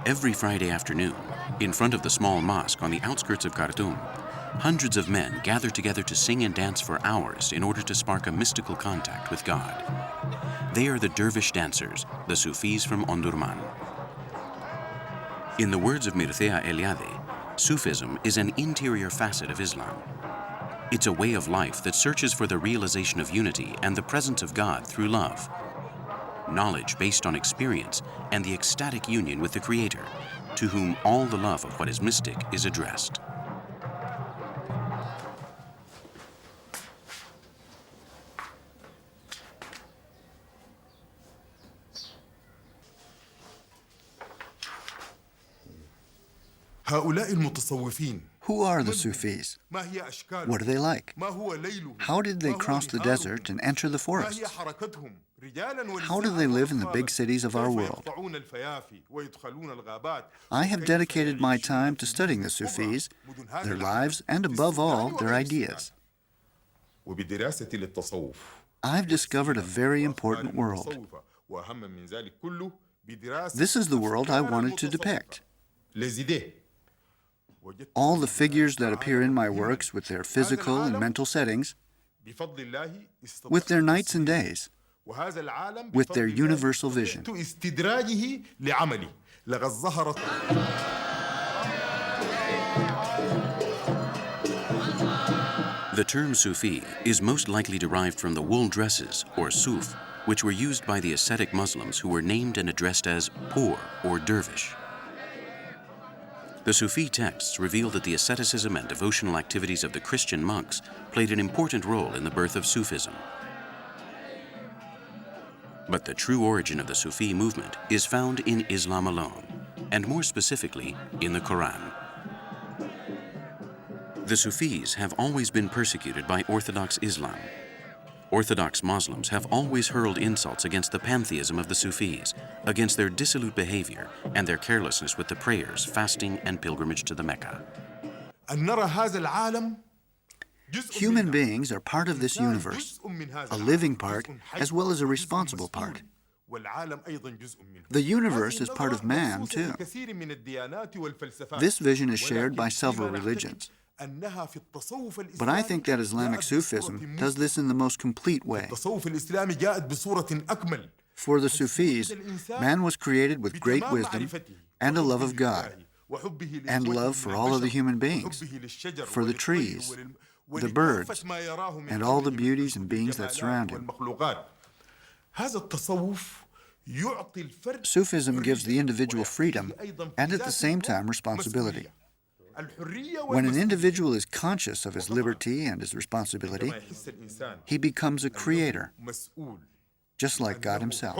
Every Friday afternoon, in front of the small mosque on the outskirts of Jartum, hundreds of men gather together to sing and dance for hours in order to spark a mystical contact with God. They are the dervish dancers, the Sufis from Omdurman. In the words of Mircea Eliade, Sufism is an interior facet of Islam. It's a way of life that searches for the realization of unity and the presence of God through love. Knowledge based on experience and the ecstatic union with the Creator, to whom all the love of what is mystic is addressed. Who are the Sufis? What are they like? How did they cross the desert and enter the forests? How do they live in the big cities of our world? I have dedicated my time to studying the Sufis, their lives, and above all, their ideas. I've discovered a very important world. This is the world I wanted to depict. All the figures that appear in my works with their physical and mental settings, with their nights and days, with their universal vision. The term Sufi is most likely derived from the wool dresses, or suf, which were used by the ascetic Muslims who were named and addressed as poor or dervish. The Sufi texts reveal that the asceticism and devotional activities of the Christian monks played an important role in the birth of Sufism. But the true origin of the Sufi movement is found in Islam alone, and more specifically, in the Quran. The Sufis have always been persecuted by Orthodox Islam. Orthodox Muslims have always hurled insults against the pantheism of the Sufis, against their dissolute behavior and their carelessness with the prayers, fasting, and pilgrimage to the Mecca. Human beings are part of this universe, a living part as well as a responsible part. The universe is part of man, too. This vision is shared by several religions. But I think that Islamic Sufism does this in the most complete way. For the Sufis, man was created with great wisdom and a love of God, and love for all other human beings, for the trees, the birds, and all the beauties and beings that surround him. Sufism gives the individual freedom and at the same time responsibility. When an individual is conscious of his liberty and his responsibility, he becomes a creator, just like God himself.